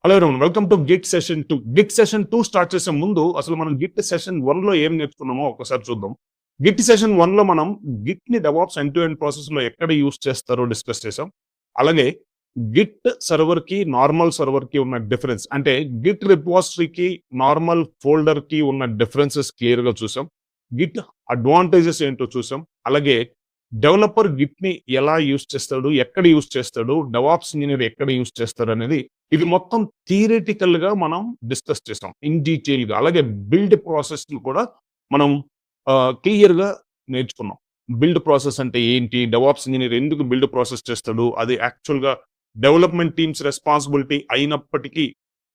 Hello everyone, welcome to Git session 2. Git session 2 start చేసే ముందు అసలు మనం గిట్ సెషన్ 1 లో ఏం నేర్చుకున్నామో ఒకసారి చూద్దాం. గిట్ సెషన్ 1 లో మనం గిట్ ని DevOps end to end process లో ఎక్కడ యూస్ చేస్తారో డిస్కస్ చేసాం. అలాగే గిట్ సర్వర్ కి నార్మల్ సర్వర్ కి ఉన్న డిఫరెన్స్, అంటే గిట్ రిపోజిటరీకి నార్మల్ ఫోల్డర్ కి ఉన్న డిఫరెన్సెస్ క్లియర్ గా చూసాం. గిట్ అడ్వాంటేజెస్ ఏంటో చూసాం. అలాగే డెవలపర్ గిట్ ని ఎలా యూస్ చేస్తాడు, ఎక్కడ యూస్ చేస్తాడు, డెవాప్స్ ఇంజనీర్ ఎక్కడ యూస్ చేస్తాడు అనేది ఇది మొత్తం థియరిటికల్ గా మనం డిస్కస్ చేసాం ఇన్ డీటెయిల్ గా. అలాగే బిల్డ్ ప్రాసెస్ కూడా మనం క్లియర్ గా నేర్చుకున్నాం. బిల్డ్ ప్రాసెస్ అంటే ఏంటి, డెవాప్స్ ఇంజనీర్ ఎందుకు బిల్డ్ ప్రాసెస్ చేస్తాడు, అది యాక్చువల్ గా డెవలప్మెంట్ టీమ్స్ రెస్పాన్సిబిలిటీ అయినప్పటికీ,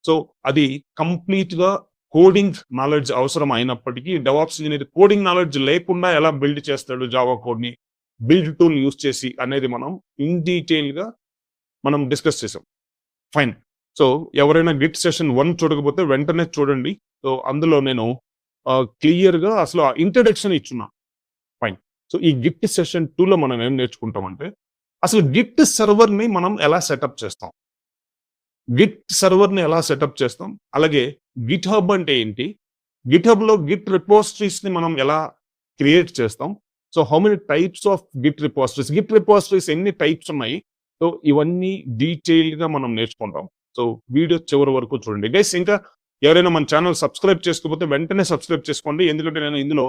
సో అది కంప్లీట్ గా కోడింగ్ నాలెడ్జ్ అవసరం అయినప్పటికీ డెవాప్స్ ఇంజనీర్ కోడింగ్ నాలెడ్జ్ లేకుండా ఎలా బిల్డ్ చేస్తాడు జావా కోడ్ ని బిల్డ్ టూల్ యూస్ చేసి అనేది మనం ఇన్ డీటెయిల్ గా మనం డిస్కస్ చేసాం. ఫైన్. సో ఎవరైనా గిట్ సెషన్ 1 చూడకపోతే వెంటనే చూడండి. సో అందులో నేను క్లియర్ గా అసలు ఇంట్రడక్షన్ ఇచ్చున్నా. ఫైన్. సో ఈ గిట్ సెషన్ 2 లో మనం ఏం నేర్చుకుంటామంటే అసలు గిట్ సర్వర్ ని మనం ఎలా సెటప్ చేస్తాం, గిట్ సర్వర్ ని ఎలా సెటప్ చేస్తాం, అలాగే గిట్ హబ్ అంటే ఏంటి, గిట్ హబ్ లో గిట్ రిపోజిటరీస్ ని మనం ఎలా క్రియేట్ చేస్తాం, so how many types of Git repositories ఎన్ని టైప్స్ ఉన్నాయి, సో ఇవన్నీ డీటెయిల్ గా మనం నేర్చుకుంటాం. సో వీడియో చివరి వరకు చూడండి గైస్. ఇంకా ఎవరైనా మన ఛానల్ సబ్స్క్రైబ్ చేసుకోకపోతే వెంటనే సబ్స్క్రైబ్ చేసుకోండి, ఎందుకంటే నేను ఇందులో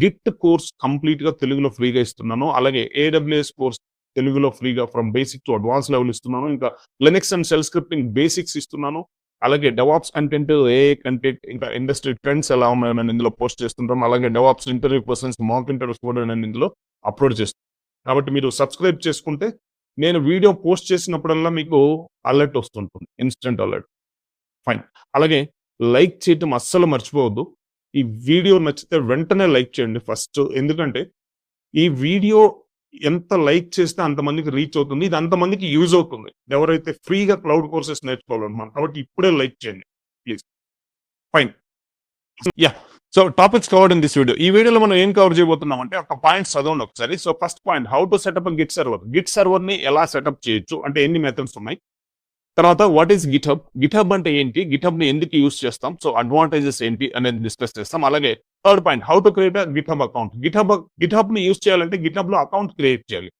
గిట్ కోర్స్ కంప్లీట్ గా తెలుగులో ఫ్రీగా ఇస్తున్నాను. అలాగే ఏడబ్ల్యూఎస్ కోర్స్ తెలుగులో ఫ్రీగా from basic to advance level ఇస్తున్నాను. ఇంకా Linux and shell scripting basics ఇస్తున్నాను. అలాగే డెవాప్స్ కంటెంట్, ఏ కంటెంట్, ఇంకా ఇండస్ట్రీ ట్రెండ్స్ ఎలా ఉన్నాయో నేను ఇందులో పోస్ట్ చేస్తుంటాను. అలాగే DevOps interview persons mock interviews కూడా నేను ఇందులో అప్లోడ్ చేస్తాను. కాబట్టి మీరు సబ్స్క్రైబ్ చేసుకుంటే నేను వీడియో పోస్ట్ చేసినప్పుడల్లా మీకు అలర్ట్ వస్తుంటుంది, ఇన్స్టెంట్ అలర్ట్. ఫైన్. అలాగే లైక్ చేయటం అస్సలు మర్చిపోవద్దు. ఈ వీడియో నచ్చితే వెంటనే లైక్ చేయండి ఫస్ట్, ఎందుకంటే ఈ వీడియో ఎంత లైక్ చేస్తే అంతమందికి రీచ్ అవుతుంది, ఇది అంతమందికి యూజ్ అవుతుంది ఎవరైతే ఫ్రీగా క్లౌడ్ కోర్సెస్ నేర్చుకోవాలన్నమాట. కాబట్టి ఇప్పుడే లైక్ చేయండి please. Fine. Yeah. So topics covered in this video. ఈ వీడియోలో మనం ఏం కవర్ చేయబోతున్నాం అంటే ఒక పాయింట్ చదవండి ఒకసారి. So first point, how to set up Git server. Git server ని ఎలా సెటప్ చేయొచ్చు, అంటే ఎన్ని మెథడ్స్ ఉన్నాయి. తర్వాత what is Git hub, Git hub అంటే ఏంటి, గిట్ హబ్ ని ఎందుకు యూస్ చేస్తాం, సో అడ్వాంటేజెస్ ఏంటి అనేది డిస్కస్ చేస్తాం. అలాగే third point, how to create Git hub account. Git hub ని యూస్ చేయాలంటే గిట్ హబ్ లో అకౌంట్ క్రియేట్ చేయాలి.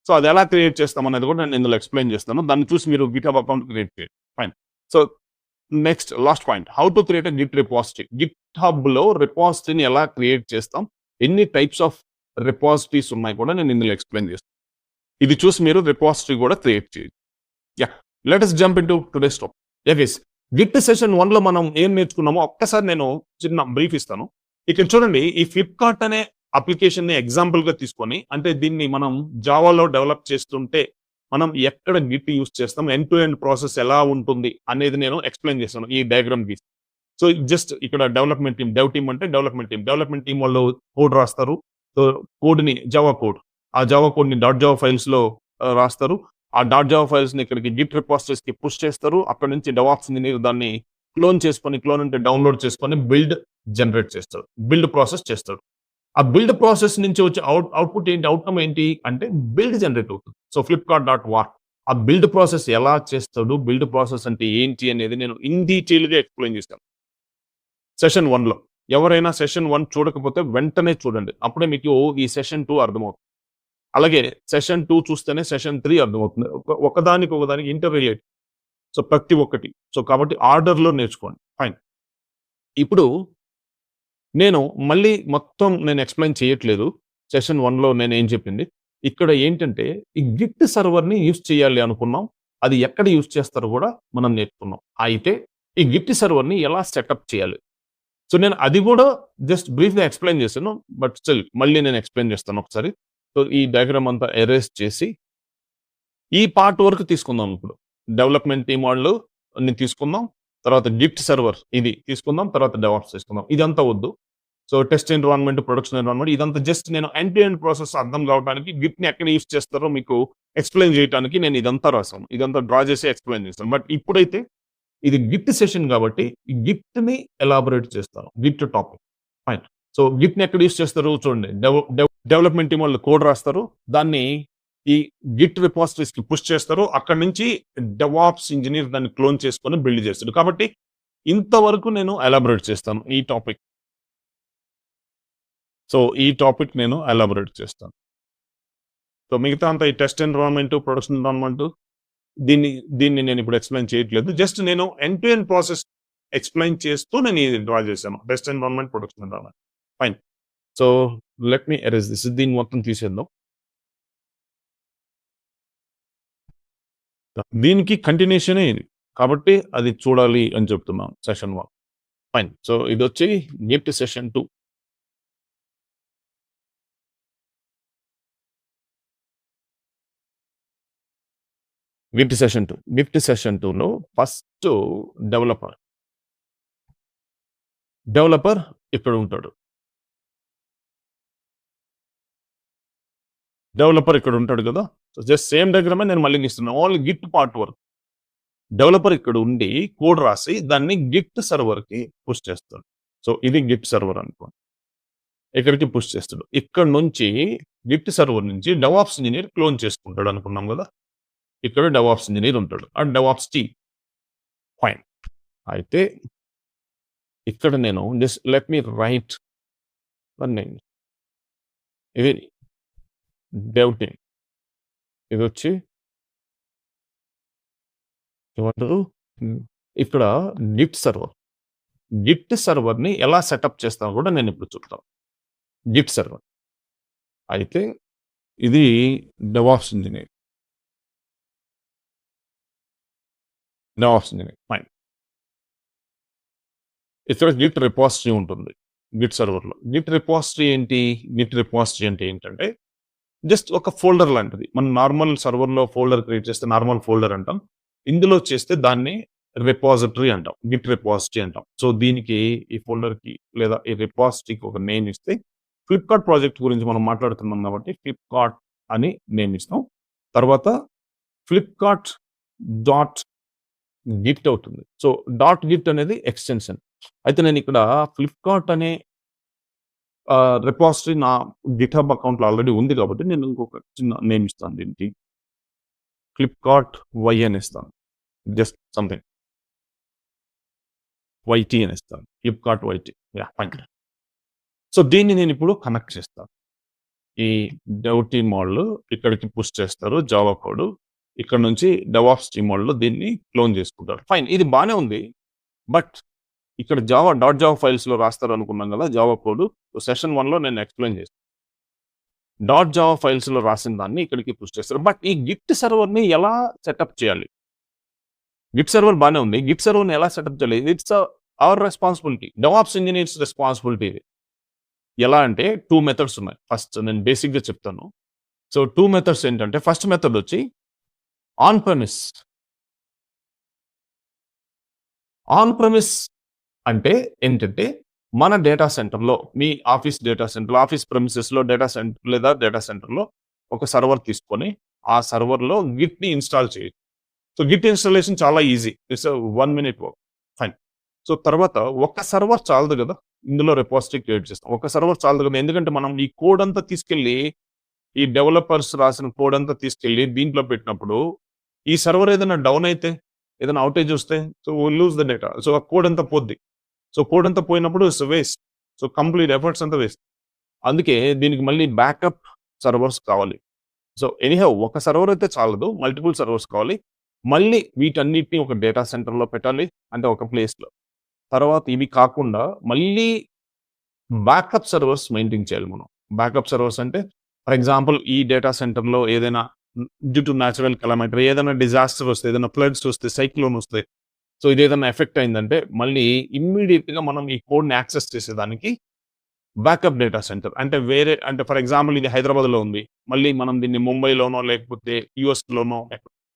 సో అది ఎలా క్రియేట్ చేస్తాం అనేది కూడా నేను ఇందులో ఎక్స్ప్లెయిన్ చేస్తాను. దాన్ని చూసి మీరు గిట్ హబ్ అకౌంట్ క్రియేట్ చేయండి. Fine. So next last point, how to create Git repository. Git hub లో రిపాజిటరీని ఎలా క్రియేట్ చేస్తాం, ఎన్ని టైప్స్ ఆఫ్ రిపాజిటరీస్ ఉన్నాయి కూడా నేను ఇందులో ఎక్స్ప్లెయిన్ చేస్తాను. ఇది చూసి మీరు రిపాజిటరీ కూడా క్రియేట్ చేయండి. Yeah, let us jump into today's topic. Yeah guys, Git session 1 లో మనం ఏం నేర్చుకున్నామో ఒక్కసారి నేను చిన్న బ్రీఫ్ ఇస్తాను. ఇక్కడ చూడండి, ఈ ఫ్లిప్కార్ట్ అనే అప్లికేషన్ ని ఎగ్జాంపుల్ గా తీసుకొని, అంటే దీన్ని మనం జావాలో డెవలప్ చేస్తుంటే మనం ఎక్కడ గిట్ యూస్ చేస్తాం, ఎండ్ టు ఎండ్ ప్రాసెస్ ఎలా ఉంటుంది అనేది నేను ఎక్స్ప్లెయిన్ చేస్తాను ఈ డయాగ్రామ్ గీసి. సో జస్ట్ ఇక్కడ డెవలప్మెంట్ టీమ్, డెవ్ టీమ్ అంటే డెవలప్మెంట్ టీమ్ వాళ్ళు కోడ్ రాస్తారు. సో కోడ్ ని జావా కోడ్, ఆ జావా కోడ్ ని .java ఫైల్స్ లో రాస్తారు. ఆ .java ఫైల్స్ ని ఇక్కడికి గిట్ రిపాజిటరీస్ కి పుష్ చేస్తారు. అక్కడ నుంచి డెవాప్స్ ఇంజనీర్ దాన్ని క్లోన్ అంటే డౌన్లోడ్ చేసుకొని బిల్డ్ జనరేట్ చేస్తారు, బిల్డ్ ప్రాసెస్ చేస్తాడు. ఆ బిల్డ్ ప్రాసెస్ నుంచి వచ్చే అవుట్పుట్ ఏంటి, అవుట్కమ్ ఏంటి అంటే బిల్డ్ జనరేట్ అవుతుంది. సో flipkart.war ఆ బిల్డ్ ప్రాసెస్ ఎలా చేస్తాడు, బిల్డ్ ప్రాసెస్ అంటే ఏంటి అనేది నేను ఇన్ డీటెయిల్ గా ఎక్స్ప్లెయిన్ చేస్తాను సెషన్ 1 లో. ఎవరైనా సెషన్ 1 చూడకపోతే వెంటనే చూడండి, అప్పుడే మీకు ఈ సెషన్ 2 అర్థమవుతుంది. అలాగే సెషన్ 2 చూస్తేనే సెషన్ 3 అర్థమవుతుంది. ఒకదానికి ఇంటర్ రిలేట్. సో ప్రతి ఒక్కటి, సో కాబట్టి ఆర్డర్లో నేర్చుకోండి. ఫైన్. ఇప్పుడు నేను మళ్ళీ మొత్తం నేను ఎక్స్ప్లెయిన్ చేయట్లేదు సెషన్ 1 లో నేను ఏం చెప్పింది. ఇక్కడ ఏంటంటే ఈ గిట్ సర్వర్ ని యూస్ చేయాలి అనుకున్నాం, అది ఎక్కడ యూస్ చేస్తారో కూడా మనం నేర్చుకున్నాం. అయితే ఈ గిట్ సర్వర్ ని ఎలా సెటప్ చేయాలి, సో నేను అది కూడా జస్ట్ బ్రీఫ్ గా ఎక్స్ప్లెయిన్ చేశాను, బట్ స్టిల్ మళ్ళీ నేను ఎక్స్ప్లెయిన్ చేస్తాను ఒకసారి. సో ఈ డయాగ్రామ్ అంతా ఎరేస్ చేసి ఈ పార్ట్ వరకు తీసుకుందాం. ఇప్పుడు డెవలప్మెంట్ టీమ్ వాళ్ళు తీసుకుందాం, తర్వాత గిట్ సర్వర్ ఇది తీసుకుందాం, తర్వాత డెవాప్స్ తీసుకుందాం. ఇదంతా వద్దు. So test environment, production environment, ఇదంతా జస్ట్ నేను ఎండ్ టు ఎండ్ ప్రాసెస్ అర్థం కావడానికి, గిట్ ని ఎక్కడ యూస్ చేస్తారో మీకు ఎక్స్ప్లెయిన్ చేయడానికి నేను ఇదంతా రాసాను, ఇదంతా డ్రా చేసి ఎక్స్ప్లెయిన్ చేస్తాను. బట్ ఇప్పుడైతే ఇది గిట్ సెషన్ కాబట్టి ఈ గిట్ ని ఎలాబొరేట్ చేస్తాను, Git topic. Fine. So Git ని ఎక్కడ యూస్ చేస్తారు చూడండి, డెవలప్మెంట్ టీమ్ వాళ్ళు కోడ్ రాస్తారు, దాన్ని ఈ గిట్ రిపాజిటరీస్ కి పుష్ చేస్తారు. అక్కడ నుంచి డెవాప్స్ ఇంజినీర్ దాన్ని క్లోన్ చేసుకొని బిల్డ్ చేస్తాడు. కాబట్టి ఇంతవరకు నేను ఎలాబరేట్ చేస్తాను ఈ టాపిక్. సో ఈ టాపిక్ నేను ఎలాబరేట్ చేస్తాను. సో మిగతా అంతా ఈ టెస్ట్ ఎన్విరాన్మెంట్, ప్రొడక్షన్ ఎన్విరాన్మెంట్ దీన్ని నేను ఇప్పుడు ఎక్స్ప్లెయిన్ చేయట్లేదు. జస్ట్ నేను end to end process explain చేస్తూ నేను ఇది డ్రా చేశాను. Test environment, production environment. Fine. So let me erase this. దీన్ని మొత్తం తీసేద్దాం. దీనికి కంటిన్యూషనే ఇది కాబట్టి అది చూడాలి అని చెప్తున్నాను. సెషన్ 1. ఫైన్. సో ఇది వచ్చి gift session 2. Gift session 2. Gift session 2లో ఫస్ట్ డెవలపర్ ఇక్కడ ఉంటాడు. డెవలపర్ ఇక్కడ ఉంటాడు కదా. సో జస్ట్ సేమ్ డయాగ్రామే నేను మళ్ళీ ఇస్తున్నాను. ఓన్లీ గిట్ పార్ట్ వరకు డెవలపర్ ఇక్కడ ఉండి కోడ్ రాసి దాన్ని గిట్ సర్వర్కి పుష్ చేస్తాడు. సో ఇది గిట్ సర్వర్ అనుకో, ఇక్కడికి పుష్ చేస్తాడు. ఇక్కడ నుంచి గిట్ సర్వర్ నుంచి డెవాప్స్ ఇంజనీర్ క్లోన్ చేసుకుంటాడు అనుకున్నాం కదా. ఇక్కడ డెవాప్స్ ఇంజనీర్ ఉంటాడు, ఆ డెవాప్స్ టీమ్. ఫైన్. అయితే ఇక్కడ నేను just let me right one name. ఇది డెవ్ టీమ్. ఇది వచ్చి ఏమంటారు, ఇక్కడ గిట్ సర్వర్ని ఎలా సెటప్ చేస్తామో కూడా నేను ఇప్పుడు చూపుతాను. గిట్ సర్వర్ అయితే ఇది డెవాప్స్ ఇంజనీర్. ఫైన్. ఇక్కడ గిట్ రిపాజిటరీ ఉంటుంది గిట్ సర్వర్లో. గిట్ రిపాజిటరీ ఏంటి? గిట్ రిపాజిటరీ అంటే ఏంటంటే జస్ట్ ఒక ఫోల్డర్ లాంటిది. మనం నార్మల్ సర్వర్లో ఫోల్డర్ క్రియేట్ చేస్తే నార్మల్ ఫోల్డర్ అంటాం. ఇందులో చేస్తే దాన్ని రిపాజిటరీ అంటాం, గిట్ రిపాజిటరీ అంటాం. సో దీనికి ఈ ఫోల్డర్కి లేదా ఈ రిపాజిటరీకి ఒక నేమ్ ఇస్తే, ఫ్లిప్కార్ట్ ప్రాజెక్ట్ గురించి మనం మాట్లాడుతున్నాం కాబట్టి ఫ్లిప్కార్ట్ అని నేమ్ ఇస్తాం. తర్వాత ఫ్లిప్కార్ట్ డాట్ గిట్ అవుతుంది. సో డాట్ గిట్ అనేది ఎక్స్టెన్షన్. అయితే నేను ఇక్కడ ఫ్లిప్కార్ట్ అనే రిపాజిటరీ నా గిట్హబ్ అకౌంట్లో ఆల్రెడీ ఉంది కాబట్టి నేను ఇంకొక చిన్న నేమ్ ఇస్తాను దీనికి. ఫ్లిప్కార్ట్ వై అని ఇస్తాను. జస్ట్ సంథింగ్ వైటీ అని ఇస్తాను. Flipkart YT. ఫైన్. సో దీన్ని నేను ఇప్పుడు కనెక్ట్ చేస్తాను. ఈ డెవ్ మోడల్ ఇక్కడికి పుష్ చేస్తారు జావా కోడ్. ఇక్కడ నుంచి డెవాప్స్ మోడల్లో దీన్ని క్లోన్ చేసుకుంటారు. ఫైన్. ఇది బాగానే ఉంది. బట్ ఇక్కడ జావా ఫైల్స్లో రాస్తారు అనుకున్నాం కదా జావా కోడ్. సెషన్ 1లో నేను ఎక్స్ప్లెయిన్ చేస్తాను. జావా ఫైల్స్లో రాసిన దాన్ని ఇక్కడికి పుష్ చేస్తారు. బట్ ఈ గిట్ సర్వర్ని ఎలా సెటప్ చేయాలి? గిట్ సర్వర్ బాగానే ఉంది. గిట్ సర్వర్ని ఎలా సెటప్ చేయాలి? It's our responsibility, DevOps engineers responsibility ఇది. ఎలా అంటే 2 మెథడ్స్ ఉన్నాయి. ఫస్ట్ నేను బేసిక్గా చెప్తాను. సో 2 మెథడ్స్ ఏంటంటే, ఫస్ట్ మెథడ్ వచ్చి ఆన్ ప్రెమిస్ అంటే ఏంటంటే మన డేటా సెంటర్లో, మీ ఆఫీస్ ప్రెమిసెస్లో డేటా సెంటర్ లేదా డేటా సెంటర్లో ఒక సర్వర్ తీసుకొని ఆ సర్వర్లో గిట్ని ఇన్స్టాల్ చేయొచ్చు. సో గిట్ ఇన్స్టాలేషన్ చాలా easy. It's 1 minute work. Fine. So తర్వాత ఒక సర్వర్ చాలదు కదా, ఇందులో రిపాజిటరీ క్రియేట్ చేస్తాం. ఒక సర్వర్ చాలదు కదా, ఎందుకంటే మనం ఈ కోడ్ అంతా తీసుకెళ్ళి, ఈ డెవలపర్స్ రాసిన కోడ్ అంతా తీసుకెళ్ళి దీంట్లో పెట్టినప్పుడు ఈ సర్వర్ ఏదైనా డౌన్ అయితే, ఏదైనా అవుటేజ్ వస్తే, so lose the data. So ఆ కోడ్ అంతా పోద్ది. సో కోడ్ అంతా పోయినప్పుడు it's waste. So complete efforts అంతా వేస్ట్. అందుకే దీనికి మళ్ళీ బ్యాకప్ సర్వర్స్ కావాలి. సో ఎనీహౌ ఒక సర్వర్ అయితే చాలదు, మల్టిపుల్ సర్వర్స్ కావాలి. మళ్ళీ వీటన్నిటిని ఒక డేటా సెంటర్లో పెట్టాలి, అంటే ఒక ప్లేస్లో. తర్వాత ఇవి కాకుండా మళ్ళీ బ్యాకప్ సర్వర్స్ మెయింటైన్ చేయాలి మనం. బ్యాకప్ సర్వర్స్ అంటే ఫర్ ఎగ్జాంపుల్ ఈ డేటా సెంటర్లో ఏదైనా డ్యూ టు న్యాచురల్ కెలామిటీ, ఏదైనా డిజాస్టర్ వస్తే, ఏదైనా ఫ్లడ్స్ వస్తే, సైక్లోన్ వస్తే, సో ఇది ఏదైనా ఎఫెక్ట్ అయిందంటే మళ్ళీ ఇమ్మీడియట్గా మనం ఈ కోడ్ని యాక్సెస్ చేసేదానికి బ్యాకప్ డేటా సెంటర్ అంటే వేరే, అంటే ఫర్ ఎగ్జాంపుల్ ఇది హైదరాబాద్లో ఉంది, మళ్ళీ మనం దీన్ని ముంబైలోనో లేకపోతే యూఎస్లోనో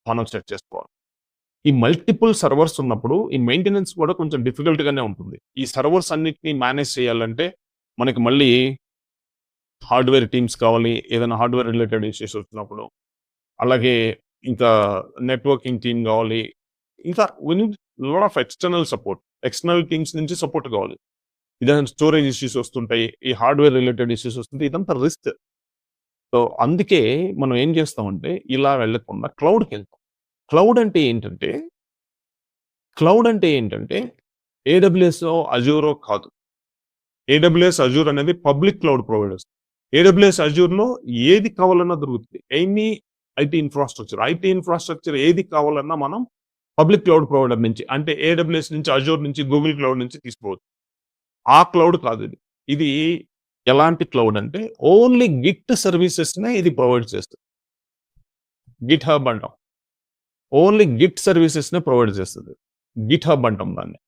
మనం సెట్ చేసుకోవాలి. ఈ మల్టిపుల్ సర్వర్స్ ఉన్నప్పుడు ఈ మెయింటెనెన్స్ కూడా కొంచెం డిఫికల్ట్గానే ఉంటుంది. ఈ సర్వర్స్ అన్నిటినీ మేనేజ్ చేయాలంటే మనకి మళ్ళీ హార్డ్వేర్ టీమ్స్ కావాలి, ఏదైనా హార్డ్వేర్ రిలేటెడ్ ఇష్యూస్ వచ్చినప్పుడు. అలాగే ఇంకా నెట్వర్కింగ్ టీమ్ కావాలి. ఇంకా లాట్ ఆఫ్ ఎక్స్టర్నల్ టీమ్స్ నుంచి సపోర్ట్ కావాలి. ఏదైనా స్టోరేజ్ ఇష్యూస్ వస్తుంటాయి, ఈ హార్డ్వేర్ రిలేటెడ్ ఇష్యూస్ వస్తుంటాయి. ఇదంతా రిస్క్. సో, అందుకే మనం ఏం చేస్తామంటే ఇలా వెళ్ళకుండా క్లౌడ్‌కెళ్తాం. క్లౌడ్ అంటే ఏంటంటే, క్లౌడ్ అంటే ఏంటంటే ఏడబ్ల్యూఎస్‌ఓ, అజూరో కాదు. ఏడబ్ల్యూఎస్, అజూర్ అనేది పబ్లిక్ క్లౌడ్ ప్రొవైడర్స్. ఏడబ్ల్యూఎస్, అజూర్‌లో ఏది కావాలన్నా దొరుకుతుంది. ఎనీ ఐటీ ఇన్‌ఫ్రాస్ట్రక్చర్ ఏది కావాలన్నా మనం పబ్లిక్ క్లౌడ్ ప్రొవైడర్ నుంచి అంటే ఏడబ్ల్యూఎస్ నుంచి, అజూర్ నుంచి, గూగుల్ క్లౌడ్ నుంచి తీసుకోవచ్చు. ఆ క్లౌడ్ కాదు ఇది. ఇది ఎలాంటి క్లౌడ్ అంటే ఓన్లీ గిట్ సర్వీసెస్‌నే ఇది ప్రొవైడ్ చేస్తది. గిట్ హబ్ అంటాం. ఓన్లీ గిట్ సర్వీసెస్‌నే ప్రొవైడ్ చేస్తది. గిట్ హబ్ అంటాం దాన్ని.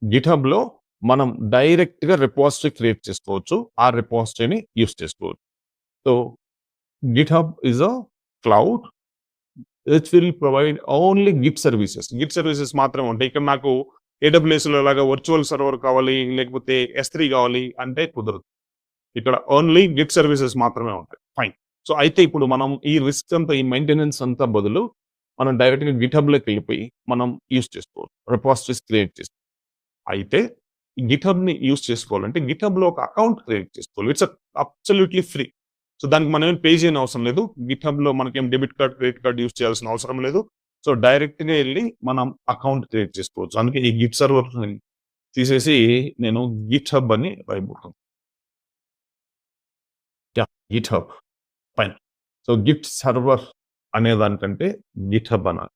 గిట్ హబ్‌లో మనం డైరెక్ట్‌గా రిపాజిటరీ క్రియేట్ చేసుకోవచ్చు. ఆ రిపాజిటరీని యూజ్ చేసుకోవచ్చు. So, Git hub is a cloud which will provide only Git services. Git services మాత్రమే ఉంటాయి. ఇక్కడ నాకు ఏడబ్ల్యూఎస్‌లో లాగా వర్చువల్ సర్వర్ కావాలి, లేకపోతే S3 కావాలి అంటే కుదరదు. ఇక్కడ ఓన్లీ గిట్ సర్వీసెస్ మాత్రమే ఉంటాయి. ఫైన్. సో, అయితే ఇప్పుడు మనం ఈ రిస్క్ అంతా, ఈ మెయింటెనెన్స్ అంతా బదులు మనం డైరెక్ట్‌గా గిట్ హబ్‌లోకి వెళ్ళిపోయి మనం యూజ్ చేసుకోవచ్చు. రిపాజిటరీస్ క్రియేట్ చేసుకోవచ్చు. అయితే గిట్ హబ్‌ని యూజ్ చేసుకోవాలంటే గిట్ హబ్‌లో ఒక అకౌంట్ క్రియేట్ చేసుకోవాలి. It's absolutely free. సో, దానికి మనం ఏం పే చేయని అవసరం లేదు. గిట్ హబ్‌లో మనకేం debit card, credit card use చేయాల్సిన అవసరం లేదు. సో, డైరెక్ట్‌గా ఎళ్లి మనం అకౌంట్ క్రియేట్ చేసుకోవచ్చు. అందుకే ఈ గిట్ సర్వర్‌ని తీసేసి నేను గిట్ హబ్ అని రాయబోతున్నాను. Yeah! GitHub fine. So, git server అనే దానికంటే గిట్ హబ్ అనాలి.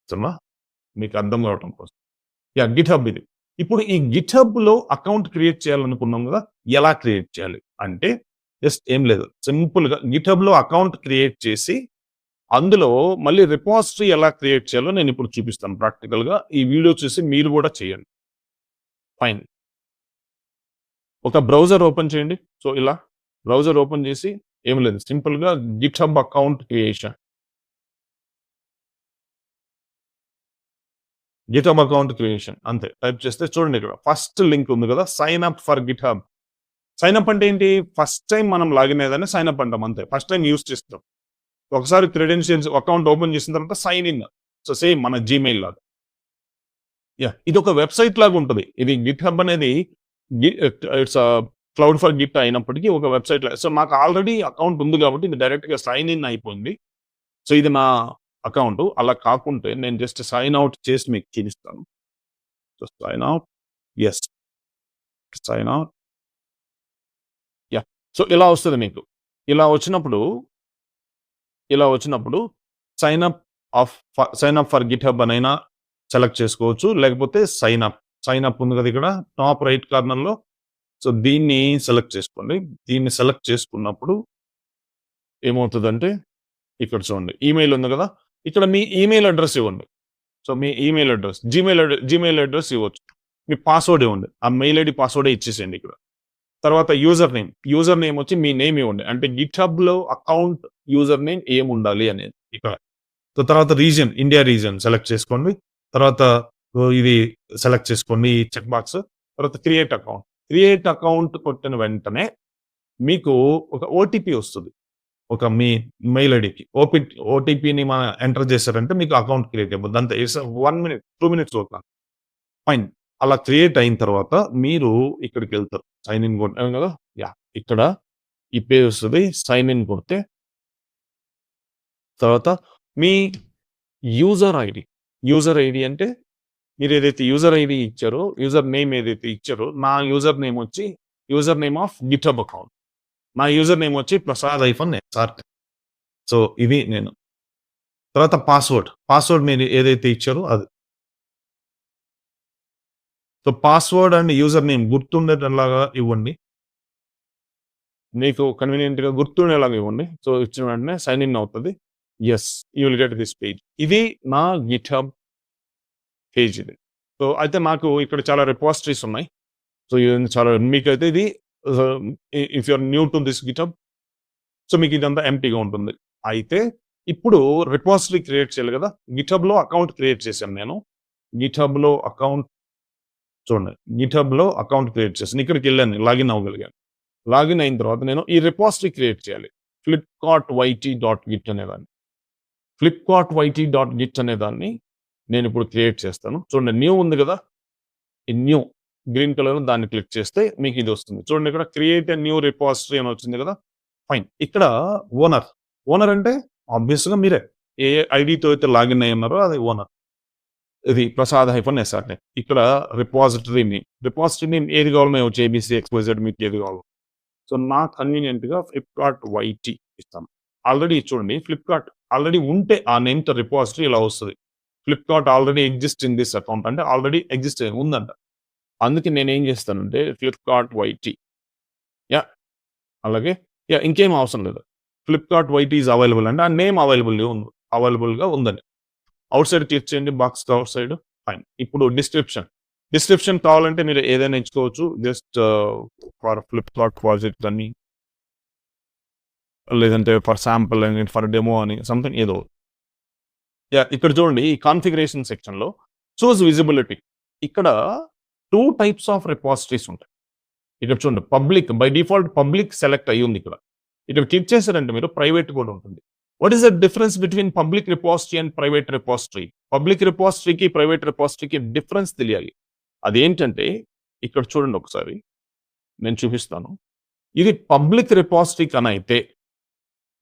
ఓకేనా? మీకు అర్థం కావటం కోసం. యాహ్! గిట్ హబ్ ఇది. ఇప్పుడు ఈ గిట్ హబ్‌లో అకౌంట్ క్రియేట్ చేయాలనుకున్నాం గదా! ఎలా క్రియేట్ చేయాలి? అంటే జస్ట్ ఏం లేదు. సింపుల్‌గా గిట్ హబ్‌లో అకౌంట్ క్రియేట్ చేసి, అందులో మళ్ళీ రిపాజిటరీ ఎలా క్రియేట్ చేయాలో నేనిప్పుడు చూపిస్తాను ప్రాక్టికల్‌గా. ఈ వీడియో చూసి మీరు గూడా చేయండి. ఫైన్. ఒక బ్రౌజర్ ఓపెన్ చేయండి. సో, ఇలా బ్రౌజర్ ఓపెన్ చేసి ఏం లేదు. సింపుల్‌గా GitHub account creation. GitHub account creation అంతే. టైప్ చేస్తే చూడండి ఇక్కడ ఫస్ట్ లింక్ ఉంది గదా! Sign up for GitHub. Sign up అంటే ఏంటి? ఫస్ట్ టైమ్ మనం లాగిన్ అయ్యేదాన్ని సైన్ అప్ అంటాం అంతే. ఫస్ట్ టైమ్ యూజ్ చేస్తాం. ఒకసారి క్రెడెన్షియల్స్ అకౌంట్ ఓపెన్ చేసిన తర్వాత సైన్ ఇన్. సో, సేమ్ మన జీమెయిల్ లాగా. యాహ్! ఇదొక వెబ్‌సైట్ లాగా ఉంటది. ఇది గిట్ హబ్ అనేది ఇట్స్ క్లౌడ్ ఫర్ గిట్ అయినప్పటికీ ఒక వెబ్‌సైట్ లాగా. సో, నాకు ఆల్రెడీ అకౌంట్ ఉంది కాబట్టి ఇది డైరెక్ట్‌గా సైన్ ఇన్ అయిపోయింది. సో, ఇది నా అకౌంట్. అలా కాకుంటే నేను జస్ట్ సైన్ ఔట్ చేసి మీకు చూపిస్తాను. So, sign out. Yes. Sign out. Yeah! So, ఇలా వస్తది మీకు. ఇలా వచ్చినప్పుడు, ఇలా వచ్చినప్పుడు sign up sign up for GitHub అనైనా సెలెక్ట్ చేసుకోవచ్చు. లేకపోతే సైన్ అప్ ఉంది కదా! ఇక్కడ టాప్ రైట్ కార్నర్‌లో. సో, దీన్ని సెలెక్ట్ చేసుకోండి. దీన్ని సెలెక్ట్ చేసుకున్నప్పుడు ఏమవుతదంటే ఇక్కడ చూడండి. ఈమెయిల్ ఉంది కదా! ఇక్కడ మీ ఈమెయిల్ అడ్రెస్ ఇవ్వండి. సో, మీ ఈమెయిల్ అడ్రెస్ జీమెయిల్ అడ్రెస్ ఇవ్వచ్చు. మీ పాస్వర్డ్ ఇవ్వండి. ఆ మెయిల్ ఐడీ పాస్వర్డే ఇచ్చేసేయండి ఇక్కడ. తర్వాత యూజర్ నేమ్ వచ్చి మీ నేమ్ ఇవ్వండి. అంటే గిట్ హబ్‌లో అకౌంట్ యూజర్ నేమ్ ఏముండాలి అనేది ఇక్కడ. సో, తర్వాత ఇండియా రీజియన్ సెలెక్ట్ చేసుకోండి. తర్వాత ఇది సెలెక్ట్ చేసుకోండి ఈ చెక్ బాక్స్. తర్వాత క్రియేట్ అకౌంట్ కొట్టిన వెంటనే మీకు ఒక ఓటీపీ వస్తది. ఒక మీ మెయిల్ ఐడీకి. ఓటీపీని ఎంటర్ చేశారంటే మీకు అకౌంట్ క్రియేట్ అయిపోద్ది. అంతే. It's 1 minute, 2 minutes work. Fine. అలా క్రియేట్ అయిన తర్వాత మీరు ఇక్కడికెళ్తారు. సైన్ ఇన్ కొట్టాం కదా! యాహ్! ఇక్కడ ఈ పేజ్ వస్తది. సైన్ ఇన్ కొడితే తర్వాత మీ యూజర్ ఐడీ అంటే మీరేదైతే యూజర్ ఐడీ ఇచ్చారో, యూజర్ నేమ్ ఏదైతే ఇచ్చారో, నా యూజర్ నేమ్ వచ్చి user name of GitHub account. నా యూజర్ నేమ్ వచ్చి ప్రసాద్-SRK. సో, ఇది నేను. తర్వాత పాస్వర్డ్ మీరు ఏదైతే ఇచ్చారో అది. So, password and user name గుర్తుండేటలాగా ఇవ్వండి. మీకు కన్వీనియంట్‌గా గుర్తుండేలాగా ఇవ్వండి. సో, ఇచ్చిన వెంటనే సైన్ ఇన్ అవుతది. Yes. You will get this page. ఇది నా గిట్‌హబ్ పేజ్ ఇది. సో, అయితే నాకు ఇక్కడ చాలా రిపాజిటరీస్ ఉన్నాయి. సో, ఇది చాలా మీకైతే ఇది ah, if you are new to this GitHub so, మీకు ఇదంతా ఎంప్టీగా ఉంటుంది. అయితే ఇప్పుడు రిపాజిటరీ క్రియేట్ చేయాలి కదా! గిట్‌హబ్‌లో అకౌంట్ క్రియేట్ చేశాను నేను. గిట్‌హబ్‌లో అకౌంట్ చూడండి. గిట్‌హబ్‌లో అకౌంట్ క్రియేట్ చేశాను. ఇక్కడికెళ్ళాను. లాగిన్ అవ్వగలిగాను. లాగిన్ అయిన తర్వాత నేను ఈ రిపాజిటరీ క్రియేట్ చేయాలి. flipkartyt.git అనేదాన్ని. flipkartyt.git అనేదాన్ని నేనిప్పుడు క్రియేట్ చేస్తాను. చూడండి న్యూ ఉంది గదా! ఈ న్యూ గ్రీన్ కలర్ దాన్ని క్లిక్ చేస్తే మీకు ఇది వస్తుంది. చూడండి ఇక్కడ క్రియేట్ ఎ న్యూ రిపాజిటరీ అని వచ్చింది కదా. ఫైన్. ఇక్కడ ఓనర్ అంటే ఆబ్వియస్‌గా మీరే. ఏ ఐడీతో అయితే లాగిన్ అయ్యి ఉన్నారో అది ఓనర్. ఇది ప్రసాద్-SRT. ఇక్కడ రిపాజిటరీ నేమ్ ఏది కావాలో మేము ఏబీసీ XYZ మీకు ఏది కావాలో. సో నాకు కన్వీనియంట్‌గా ఫ్లిప్‌కార్ట్ వైటీ ఇస్తాను. ఆల్రెడీ చూడండి ఫ్లిప్‌కార్ట్ ఆల్రెడీ ఉంటే ఆ నేమ్‌తో రిపాజిటరీ ఇలా వస్తది. Flipkart already exist in this account అంటే ఆల్రెడీ ఎగ్జిస్ట్ ఉందంట. అందుకే నేనేం చేస్తానంటే ఫ్లిప్‌కార్ట్ వైటీ అలాగే ఇంకేం అవసరం లేదు. ఫ్లిప్‌కార్ట్ వైటీ ఈజ్ అవైలబుల్ అంటే ఆ నేమ్ అవైలబుల్‌గా ఉందని. అవుట్ సైడ్ క్లిక్ చేయండి బాక్స్ అవుట్ సైడ్. ఫైన్. ఇప్పుడు డిస్క్రిప్షన్ కావాలంటే మీరు ఏదైనా ఎంచుకోవచ్చు. జస్ట్ ఫర్ ఫ్లిప్‌కార్ట్ ప్రాజెక్ట్ అని లేదంటే ఫర్ శాంపుల్ అని ఫర్ డెమో అని సంథింగ్ ఏదో. ఇక్కడ చూడండి ఈ కాన్ఫిగరేషన్ సెక్షన్‌లో చూస్ విజిబిలిటీ. ఇక్కడ 2 టైప్స్ ఆఫ్ రిపాజిటరీస్ ఉంటాయి. ఇక్కడ చూడండి public by default public select అయ్యి ఉంది ఇక్కడ. ఇక్కడ క్లిక్ చేశారంటే మీరు ప్రైవేట్ కూడా ఉంటుంది. What is the difference between public repository and private repository? Public రిపాజిటరీకి ప్రైవేట్ రిపాజిటరీకి డిఫరెన్స్ తెలియాలి. అదేంటంటే ఇక్కడ చూడండి ఒకసారి నేను చూపిస్తాను. ఇది పబ్లిక్ రిపాజిటరీ కనైతే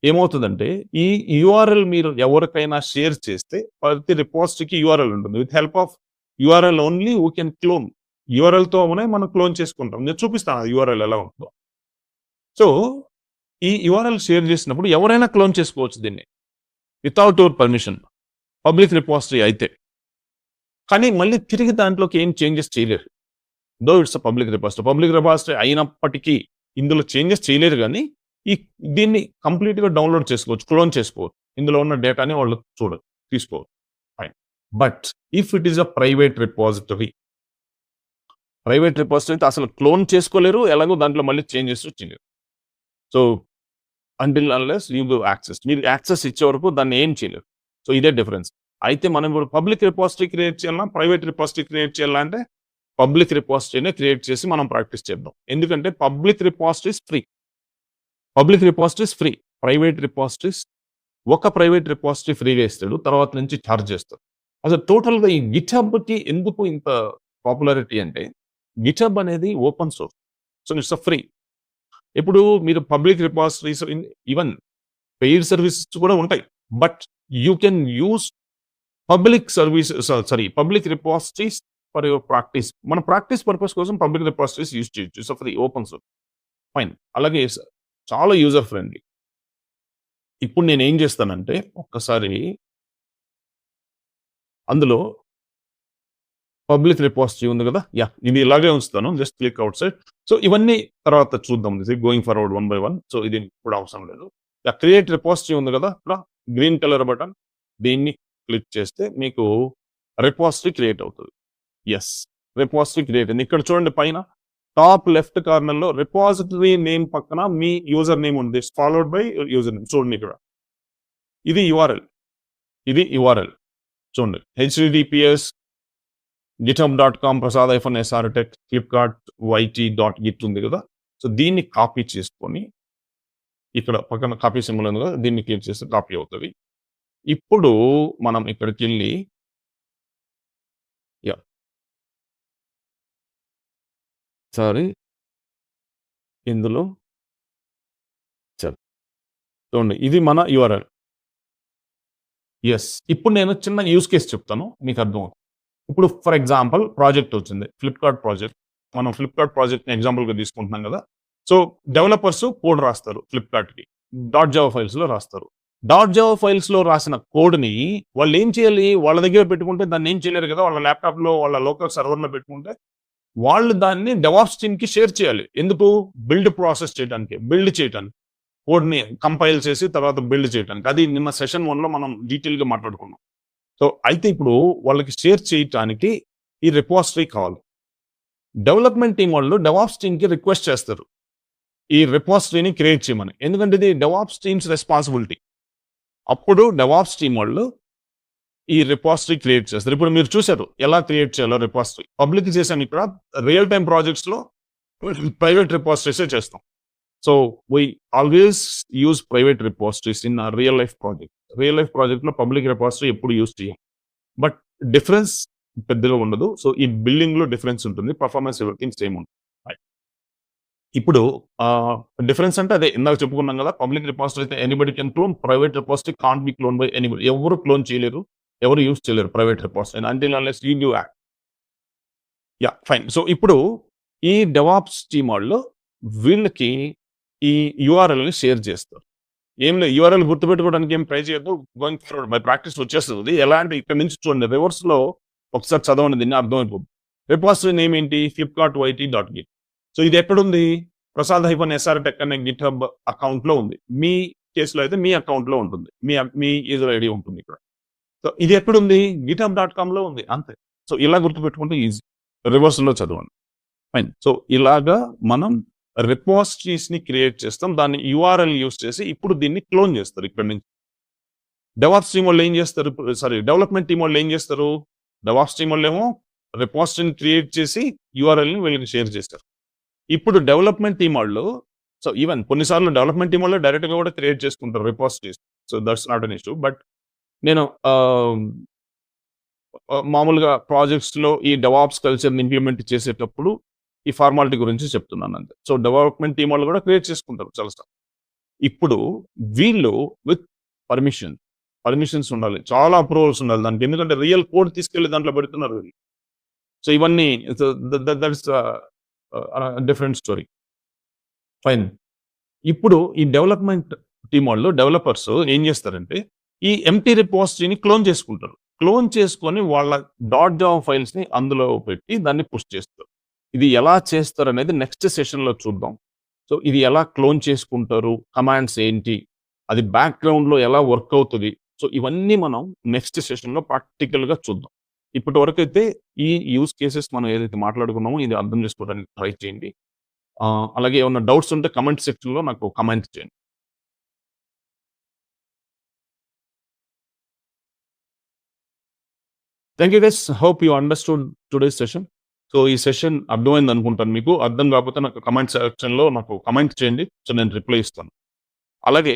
ఏమవుతుందంటే ఈ యూఆర్ఎల్ మీరు ఎవరికైనా షేర్ చేస్తే ప్రతి రిపాజిటరీకి యూఆర్ఎల్ ఉంటుంది. With help of URL only we can clone. యూఆర్ఎల్తోనే మనం క్లోన్ చేసుకుంటాం. నేను చూపిస్తాను యూఆర్ఎల్ ఎలా ఉంటుందో. సో ఈ యూఆర్ఎల్ షేర్ చేసినప్పుడు ఎవరైనా క్లోన్ చేసుకోవచ్చు దీన్ని without your permission public repository అయితే. కానీ మళ్ళీ తిరిగి దాంట్లోకి ఏం చేంజెస్ చేయలేరు. దో ఇట్స్ పబ్లిక్ రిపాజిటరీ అయినప్పటికీ ఇందులో చేంజెస్ చేయలేరు. కానీ దీన్ని కంప్లీట్గా డౌన్లోడ్ చేసుకోవచ్చు, క్లోన్ చేసుకోవచ్చు. ఇందులో ఉన్న డేటాని వాళ్ళు తీసుకోవచ్చు. Fine. But if it is a private repository అయితే అసలు క్లోన్ చేసుకోలేరు, ఎలాగో దాంట్లో మళ్ళీ చేంజెస్ చేయలేరు. So until unless you give access, మీరు యాక్సెస్ ఇచ్చే వరకు దాన్ని ఏం చేయలేరు. సో ఇదే డిఫరెన్స్. అయితే మనం ఇప్పుడు పబ్లిక్ రిపాజిటరీ క్రియేట్ చేయాలా, ప్రైవేట్ రిపాజిటరీ క్రియేట్ చేయాలా అంటే పబ్లిక్ రిపాజిటరీనే క్రియేట్ చేసి మనం ప్రాక్టీస్ చేద్దాం. ఎందుకంటే public repositories free. Private repositories ఒక ప్రైవేట్ రిపాజిటరీ ఫ్రీగా ఇస్తాడు, తర్వాత నుంచి ఛార్జ్ చేస్తాడు. అసలు టోటల్గా ఈ గిట్హబ్కి ఎందుకు ఇంత పాపులారిటీ అంటే గిట్హబ్ అనేది open source. So it's free. ఇప్పుడు మీరు public repositories even paid services కూడా ఉంటాయి. But you can use public repositories for your practice. మన ప్రాక్టీస్ పర్పస్ కోసం పబ్లిక్ రిపాజిటరీస్ యూజ్ చేయొచ్చు. It's free, open source. Fine. అలాగే చాలా యూజర్ ఫ్రెండ్లీ. ఇప్పుడు నేను ఏం చేస్తానంటే ఒక్కసారి అందులో పబ్లిక్ రిపాజిటరీ ఉంది కదా, ఇది ఇలాగే ఉంచుతాను. Just click out side. So ఇవన్నీ తర్వాత చూద్దాం, గోయింగ్ ఫార్వర్డ్ 1 by 1. సో ఇది ఇప్పుడు అవసరం లేదు. క్రియేట్ రిపాజిటరీ ఉంది కదా, ఇక్కడ గ్రీన్ కలర్ బటన్, దీన్ని క్లిక్ చేస్తే మీకు రిపాజిటరీ క్రియేట్ అవుతుంది. రిపాజిటరీ క్రియేట్ అయింది. ఇక్కడ చూడండి పైన టాప్ లెఫ్ట్ కార్నర్ లో రిపాజిటరీ నేమ్ పక్కన మీ యూజర్ నేమ్ ఉంది, ఫాలోడ్ బై యూజర్ నేమ్. చూడండి ఇక్కడ ఇది యూఆర్ఎల్ చూడండి. https github.com prasad-SRT Flipkart YT.git ఉంది కదా. సో దీన్ని కాపీ చేసుకొని ఇక్కడ పక్కన కాపీ సింబల్ ఉంది కదా, దీన్ని క్లిక్ చేస్తే కాపీ అవుతుంది. ఇప్పుడు మనం ఇక్కడికి వెళ్ళి ఇందులో చూడండి ఇది మన యూఆర్ఎల్. ఇప్పుడు నేను చిన్న యూస్ కేసు చెప్తాను, మీకు అర్థం. ఇప్పుడు ఫర్ ఎగ్జాంపుల్ ప్రాజెక్ట్ వచ్చింది, ఫ్లిప్కార్ట్ ప్రాజెక్ట్. మనం ఫ్లిప్కార్ట్ ప్రాజెక్ట్ని ఎగ్జాంపుల్గా తీసుకుంటున్నాం కదా. సో డెవలపర్స్ కోడ్ రాస్తారు ఫ్లిప్కార్ట్కి, .java ఫైల్స్లో రాస్తారు. .java ఫైల్స్లో రాసిన కోడ్ని వాళ్ళు ఏం చేయాలి, వాళ్ళ దగ్గర పెట్టుకుంటే దాన్ని ఏం చేయలేరు కదా. వాళ్ళ ల్యాప్టాప్లో వాళ్ళ లోకల్ సర్వర్లో పెట్టుకుంటే వాళ్ళు దాన్ని డెవాప్స్ టీమ్కి షేర్ చేయాలి. ఎందుకు? బిల్డ్ చేయడానికి కోడ్ని కంపైల్ చేసి తర్వాత బిల్డ్ చేయడానికి. అది నిన్న సెషన్ 1లో మనం డీటెయిల్గా మాట్లాడుకున్నాం. సో అయితే ఇప్పుడు వాళ్ళకి షేర్ చేయడానికి ఈ రిపాజిటరీ కావాలి. డెవలప్మెంట్ టీం వాళ్ళు డెవాప్స్ టీమ్కి రిక్వెస్ట్ చేస్తారు ఈ రిపాజిటరీని క్రియేట్ చేయమని. ఎందుకంటే ఇది డెవాప్స్ టీమ్స్ రెస్పాన్సిబిలిటీ. అప్పుడు డెవాప్స్ టీం వాళ్ళు ఈ రిపాజిటరీ క్రియేట్ చేస్తారు. ఇప్పుడు మీరు చూసారు ఎలా క్రియేట్ చేయాలో రిపాజిటరీ. పబ్లిక్ చేసాను, ఇక్కడ రియల్ టైం ప్రాజెక్ట్స్లో ప్రైవేట్ రిపాజిటరీసే చేస్తాం. So we always use private repositories in real life project. Real life ప్రాజెక్ట్లో పబ్లిక్ రిపాజిటరీ ఎప్పుడు యూజ్ చేయం. బట్ డిఫరెన్స్ పెద్దగా ఉండదు. సో, ఈ బిల్డింగ్‌లో డిఫరెన్స్ ఉంటుంది. పర్ఫార్మెన్స్ ఎవ్రీథింగ్ సేమ్ ఉంటుంది. ఇప్పుడు డిఫరెన్స్ అంటే అదే ఇందాక చెప్పుకున్నాం కదా! పబ్లిక్ రిపాజిటరీ అయితే anybody can clone. Private repository can't be clone by anybody. ఎవరు క్లోన్ చేయలేరు. ఎవరు యూజ్ చేయలేరు private repository until unless you give act. Yeah! Fine. So, ఇప్పుడు ఈ డెవాప్స్ టీమ్ వాళ్ళు వీళ్ళకి ఈ యూఆర్ఎల్‌ని షేర్ చేస్తారు. ఏం లేదు యూఆర్ఎల్ గుర్తుపెట్టుకోవడానికి ఏం ట్రై చేయొద్దు. గోయింగ్ ఫార్వర్డ్ బై ప్రాక్టీస్ వచ్చేస్తది. ఎలా అంటే ఇక్కడ నుంచి చూడండి రివర్స్‌లో ఒకసారి చదవండి దీన్ని అర్థమైపోద్ది. రిపాజిటరీ నేమ్ ఏంటి? flipkartyt.git. సో, ఇది ఎక్కడుంది? prasad-sr-tech అనే గిట్‌హబ్ అకౌంట్‌లో ఉంది. మీ కేస్‌లో అయితే మీ అకౌంట్‌లో ఉంటుంది. మీ యూజర్ ఐడీ ఉంటుంది ఇక్కడ. సో, ఇది ఎక్కడుంది? github.comలో ఉంది అంతే. సో, ఇలా గుర్తుపెట్టుకుంటే ఈజీ. రివర్స్‌లో చదవండి. ఫైన్. సో, ఇలాగా మనం రిపాజిటరీస్‌ని క్రియేట్ చేస్తాం. దాన్ని యూఆర్ఎల్ యూజ్ చేసి ఇప్పుడు దీన్ని క్లోన్ చేస్తారు ఇక్కడి నుంచి. డెవాప్స్ టీమ్ వాళ్ళు ఏం చేస్తారు? డెవలప్‌మెంట్ టీమ్ వాళ్ళు ఏం చేస్తారు? డెవాప్స్ టీమ్ వాళ్ళేమో రిపాజిటరీని క్రియేట్ చేసి యూఆర్ఎల్‌ని వీళ్ళకి షేర్ చేస్తారు. ఇప్పుడు డెవలప్‌మెంట్ టీమ్ వాళ్ళు సో, ఈవెన్ కొన్నిసార్లు డెవలప్‌మెంట్ టీమ్ వాళ్ళు డైరెక్ట్‌గా కూడా క్రియేట్ చేసుకుంటారు repositories. So, that's not an issue. But నేను మామూలుగా ప్రాజెక్ట్స్‌లో ఈ డెవాప్స్ కల్చర్‌ని ఇంప్లిమెంట్ చేసేటప్పుడు ఈ ఫార్మాలిటీ గురించి చెప్తున్నాను అంతే. సో, డెవలప్‌మెంట్ టీమ్ వాళ్ళు కూడా క్రియేట్ చేసుకుంటారు చాలా సార్లు. ఇప్పుడు వీళ్ళు విత్ పర్మిషన్స్ ఉండాలి. చాలా అప్రూవల్స్ ఉండాలి దానికి. ఎందుకంటే రియల్ కోడ్ తీసుకెళ్ళి దాంట్లో పెడుతున్నారు వీళ్ళు. సో, ఇవన్నీ so, that's different story. Fine. ఇప్పుడు ఈ డెవలప్‌మెంట్ టీమ్ వాళ్ళు డెవలపర్స్ ఏం చేస్తారంటే ఈ ఎంప్టీ రిపాజిటరీని క్లోన్ చేసుకుంటారు. క్లోన్ చేసుకొని వాళ్ళ జావా ఫైల్స్‌ని అందులో పెట్టి దాన్ని పుష్ చేస్తారు. ఇది ఎలా చేస్తారనేది నెక్స్ట్ సెషన్‌లో చూద్దాం. సో, ఇది ఎలా క్లోన్ చేసుకుంటారు? కమాండ్స్ ఏంటి? అది బ్యాక్‌గ్రౌండ్‌లో ఎలా వర్క్ అవుతది? సో, ఇవన్నీ మనం నెక్స్ట్ సెషన్‌లో ప్రాక్టికల్‌గా చూద్దాం. ఇప్పటివరకైతే ఈ యూజ్ కేసెస్ మనం ఏదైతే మాట్లాడుకున్నామో ఇది అర్థం చేసుకోవడానికి ట్రై చేయండి. అలాగే ఏమన్నా డౌట్స్ ఉంటే కామెంట్ సెక్షన్‌లో నాకు కామెంట్ చేయండి. Thank you guys. Hope you understood today's session. So, ఈ సెషన్ అర్థమైంది అనుకుంటాను మీకు. అర్థం కాకపోతే నాకు కామెంట్ సెక్షన్‌లో నాకు కామెంట్ చేయండి. సో, నేను రిప్లై ఇస్తాను. అలాగే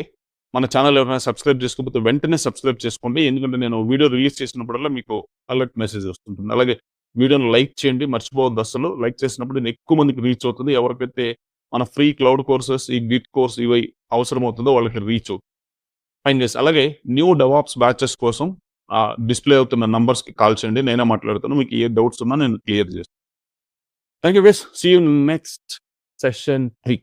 మన ఛానల్ ఎవరైనా సబ్స్క్రైబ్ చేసుకోకపోతే వెంటనే సబ్స్క్రైబ్ చేసుకోండి. ఎందుకంటే నేను వీడియో రిలీజ్ చేసినప్పుడల్లా మీకు అలర్ట్ మెసేజ్ వస్తుంటుంది. అలాగే వీడియోని లైక్ చేయండి. మర్చిపోవద్దు అస్సలు. లైక్ చేసినప్పుడు నేను ఎక్కువ మందికి రీచ్ అవుతుంది. ఎవరికైతే మన ఫ్రీ క్లౌడ్ కోర్సెస్, ఈ గిట్ కోర్స్ ఇవి అవసరమవుతుందో వాళ్ళకి రీచ్ అవుతుంది. Fine guys. అలాగే న్యూ డెవాప్స్ బ్యాచెస్ కోసం డిస్‌ప్లే అవుతున్న నంబర్స్‌కి కాల్ చేయండి. నేనే మాట్లాడతాను. మీకు ఏ డౌట్స్ ఉన్నా నేను క్లియర్ చేస్తాను. Thank you guys. See you next session 3.